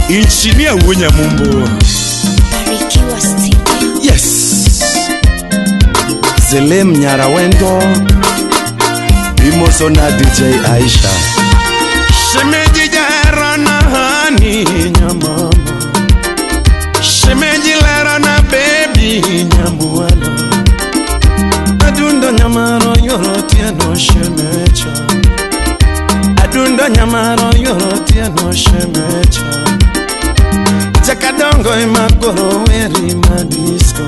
Injinia Wunya Mumbo Barikiwa Studio. Yes Zelem Nyarawendo Bimosona DJ Aisha Shemeji jarana hani nyamama Shemeji lerana baby nyamuala Adunda nyamaro yorotia no shemecha Adunda nyamaro yorotia no shemecha Jakadongo imakoro weri madisco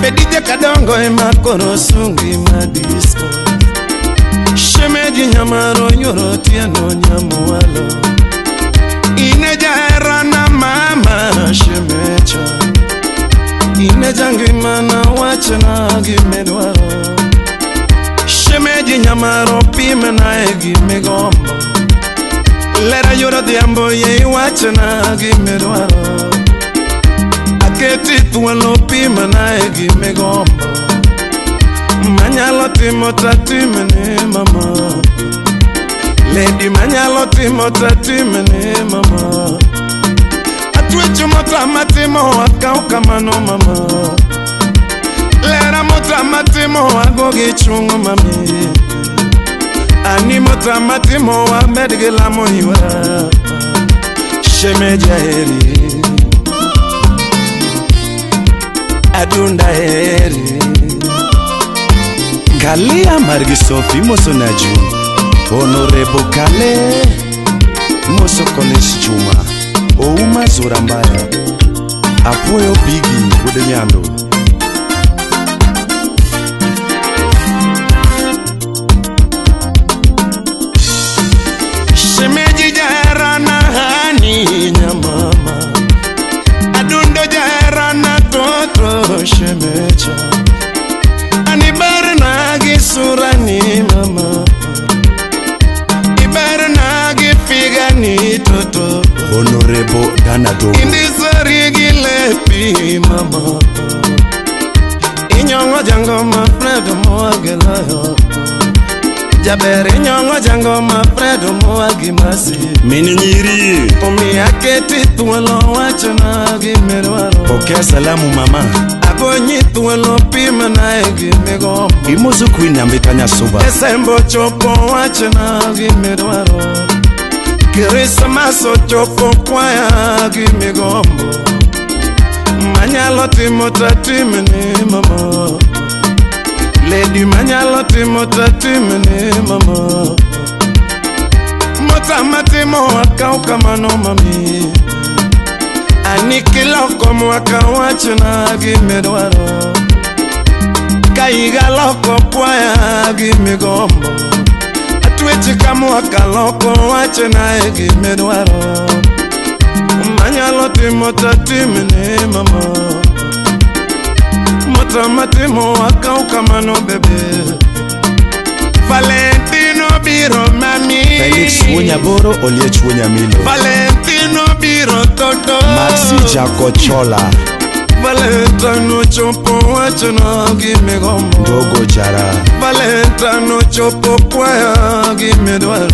Fedi jakadongo imakoro sungi madisco Shemeji nyamaro yorotia no nyamualo Ineja na mama shemecha Ineja ngimana wachana gimedwaro Shemeji nyamaro pime na gimegombo Lera yoro diambo ye wachana gimedwaro Aketi tuwalo pime na gimegombo Manyalo timo tatimene mama Lady manyalo timo tatimene mama Atwechu mota matimo wakauka mano mama Lera mota matimo wagogi chungu mami Ani mota matimo wa medigela mohiwa Shemeja heri Adunda heri Kalia Margisofi Mosonaju Honorable Kale Moso College Juma Ouma Zorambaya Apoyo Bigi Udenyando Shemeji jarana hani nyamama Adundo jarana toto shemecha Anibarna gisurani mama Ibarna gifigani toto Honorable Danado Indisari gilepi mama Inyongo jango mafredo moagelayo Jaberi nyongo jango mafredo moagimasi Mini nyiri Umi aketi tuwelo wachana gimerwaro Pokea salamu mama Abonyi tuwelo pima na gimegombo Imozu queen ambitanya suba Esembo chopo wachana gimerwaro Kirisa maso chopo kwaya gimegombo Manyalo timo tatimene mama Lady manyalo timo tatimene mama Mota matimo wakauka mano mami Anikiloko mwaka wachana gimedwaro Kaiga loko kwaya gimegombo Atwechi kamwaka loko wachana gimedwaro Manyalo timo tatimene mama Mota matimo wakauka mano bebe Valentino biro mami Felix Wunyaboro Oliech Wunyamilo Valentino biro toto Maxi Jacochola Valentino chopo wachana gimegombo Dogo Jara Valentino chopo kwaya gimedwaro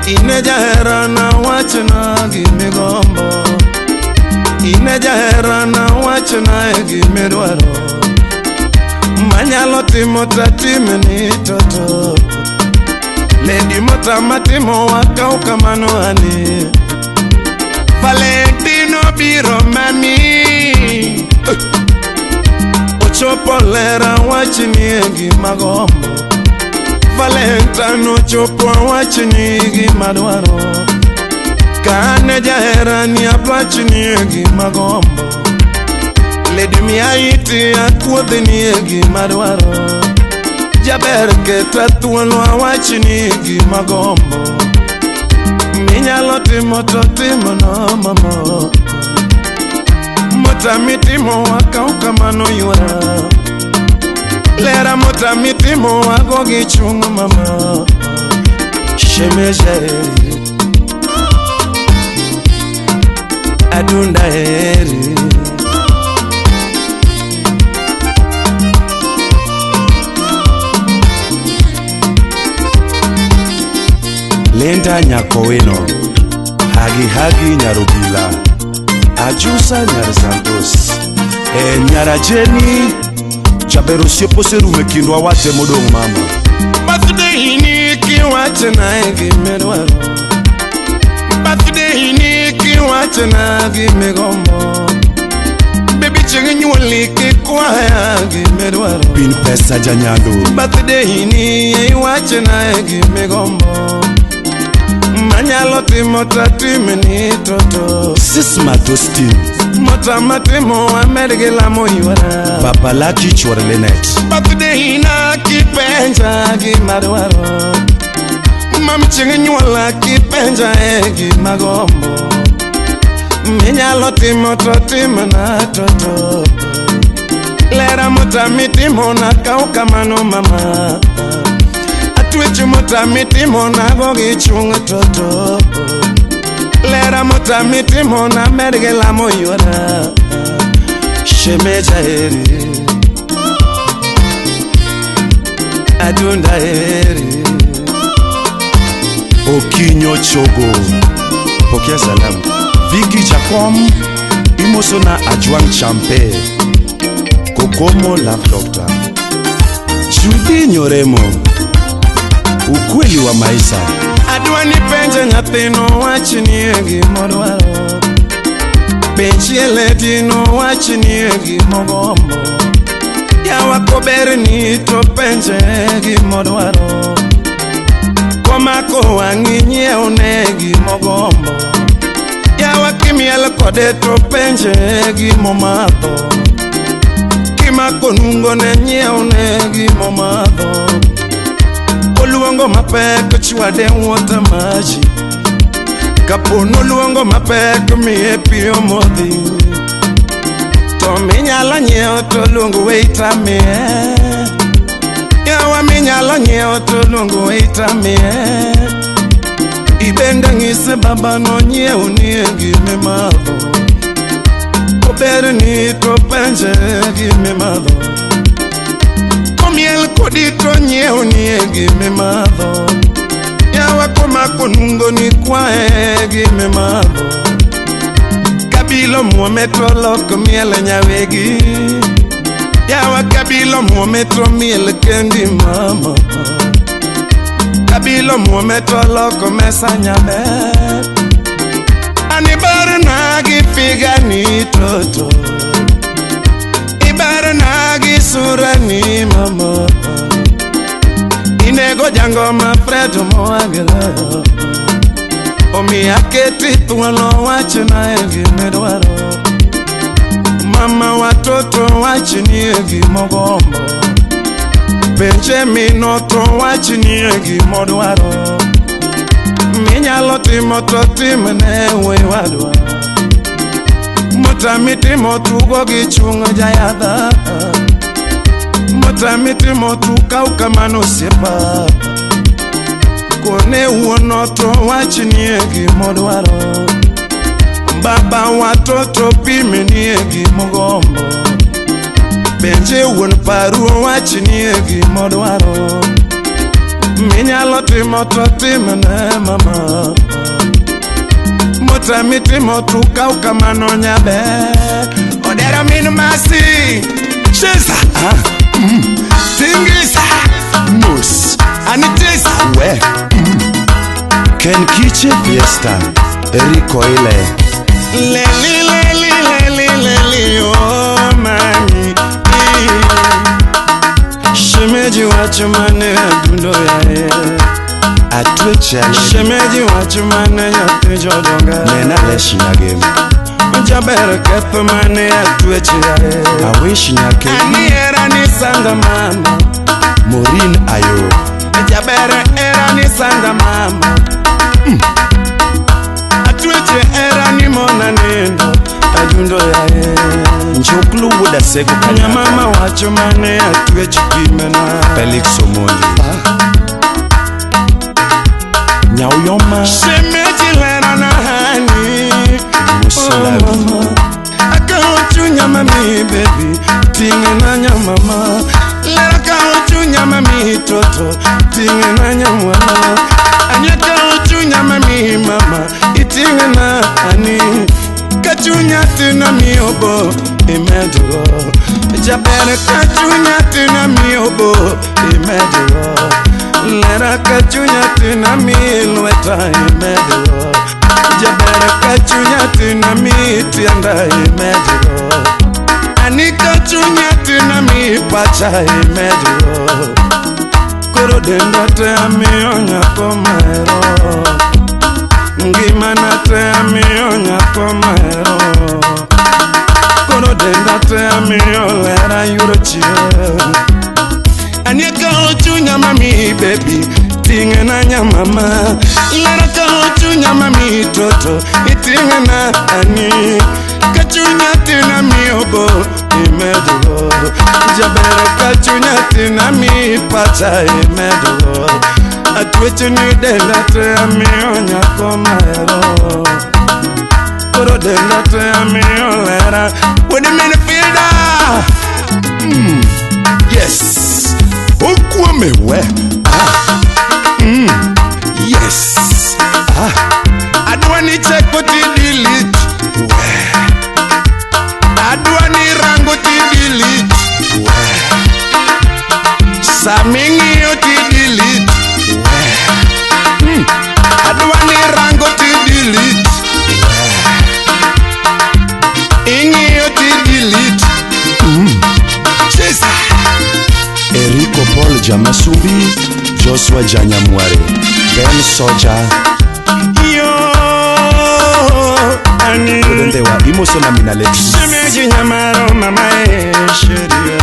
Ineja herana wachana gimegombo Ineja herana wachana gimedwaro Manyalo timo tatimene toto Lady mota matimo wakauka mano ani Valentino biro mami Ochopo lera wachini gimagombo Valentino chopo wachini gimadwaro Kane jaherani apachini gimagombo Lady miaiti akuodhini gimadwaro Jaber keta tuwelo wachini gimagombo Minyalo timo to timo no mama Mota mitimo wakauka mano yuara Lera mota mitimo wagogi chungu mama Shemeja heri Adunda heri Lenda Nyakowino Hagi Nyarobila, Ajusa Nyar Santos, Nyara Jenny, Chaberosio Poserume Kindwa wate modong mama. Birthday ni kiwate na gimedwaro. Birthday ni kiwate na gimegombo. Baby chenye nyuoli kikwaya gimedwaro. Pin pesa janyalo. Birthday ni iwache na gimegombo. Manyalo timo tatime ni toto. Sisma tosti Mota matimo amerge la moiwara. Papa laki chware lenet. Birthday na kipenja gimadwaro. Mami chenye nyuola kipenja gimagombo. Minyalo timo tatime na toto. Lera mota mitimo na kaukamano mama. Atweche mota mitimo na gogi chunga toto. Lera mota mitimo na merge la moyora. Shemeja heri Adunda heri Okinyo chogo Pokea salamu Viki Chacom Imosona Ajuang Champe Kokomo Love Doctor Judy Nyoremo Ukweli wa maisha Adwa ni penje nyathino wachini gimodwaro. Penchiele dino wachini gimogombo. Yawa kober ni to penje gimodwaro. Komako wangi nyieo ne gimogombo. Yawa kimiel kode to penje gimomadho. Kimako nungo ne nyieo ne gimomadho. Luongo mapek chwade wuota maji. Kapono luongo mapek miye piyo modhi. To minyalo nyiewo to luongo waiter miye. Yawa minyalo nyiewo to luongo waiter miye. Ibende ng'ise baba no nyiewo nie gime madho. Kober ni to penje gime madho. Miel kodito nyeo nie gime madho. Yawa komako nungo ni kwae gime madho. Kabilo muometro loko miel nyawegi. Yawa kabilo muometro miel kendi mama. Kabilo muometro loko mesa nyabe. Anibara nagi figa ni toto. Ibara nagi sura ni mama. Inego jango ma fredo moagela. Omi aketi tuwalo wache na gimedwaro. Mama watoto wache ni gimogombo. Penche minoto wache ni gimodwaro. Minyalo timo to timne wewadwa. Mota mitimo tugo gichunga jayadha. Mota mitimo tukau kamano sepa. Kone uono to wachini gimodwaro. Baba watoto pime ni gimogombo. Benje uon paru wachini gimodwaro. Minyalo timo to timne mama. Mota mitimo tukau kamano nyabe. Odera minu masi Chesa Tingisa Mus Anitisa We Ken Kiche Fiesta Eriko ile Leli oh mami Shemeji wachumane adundo ya Atwechale Shemeji wachumane ya tejodonga Nena leshi na game Jabere kepe mane atwechale Awishi nyake Ani era ni sanga mama Maureen ayo Jabere era ni sanga mama Atweche era ni mona nendo Adundo ya Njoklu wuda sego kanya mama wachumane atweche kimena Felix Omondi Nyauyoma Shemeji lena na hani Musulavi Akaochu nyama mi baby Tinge na nyama mama Lera kaochu nyama mi toto Tinge na nyama mama Anya kaochu nyama mi mama Itinge chunya tina miobo imedo jaber ka chunya tina miobo imedo lera ka chunya tina milweta imedo jaber ka chunya tina mitianda imedo anika chunya tina mi pacha imedo koro denda te amionya komero ngimana te amionya komero koro denda te amiolera yurochie anieka chunya mami baby tingena nya mama lera ka chunya mami toto itingena ani kachunya tina miobo imedo jabere kachunya tina mi pacha imedo atwechuni denda te amionya komero koro denda te amiolera when I'm in the field yes okwame we yes I don't want to check what you delete I don't want to rango to delete Samingi yo to delete I don't want to rango to delete Ingi yo to delete Jesus Eriko Paul Jamasumbi Joshua Janyamware Ben Soja Yo Ani Kudende wa Imoso na Minalex Shemeji nyamaro mama sheria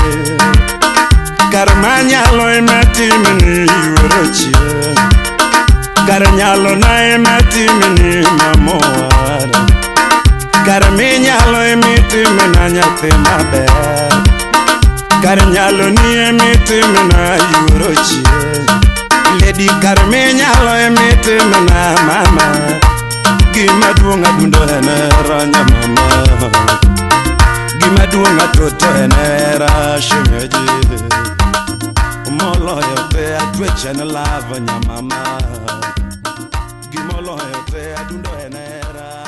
Karmanyalo emati mini yurochie Karanyalo na emati mini mamoara Karminyalo emiti minanyate mabe Karanyalo ni emiti mina yurochie Lady Karminyalo emiti mina mama Gima duonga dundo enera nya mama Gima duonga toto enera shemeji Moloyo te atweche na lava nya mama Gima loyo te adundo enera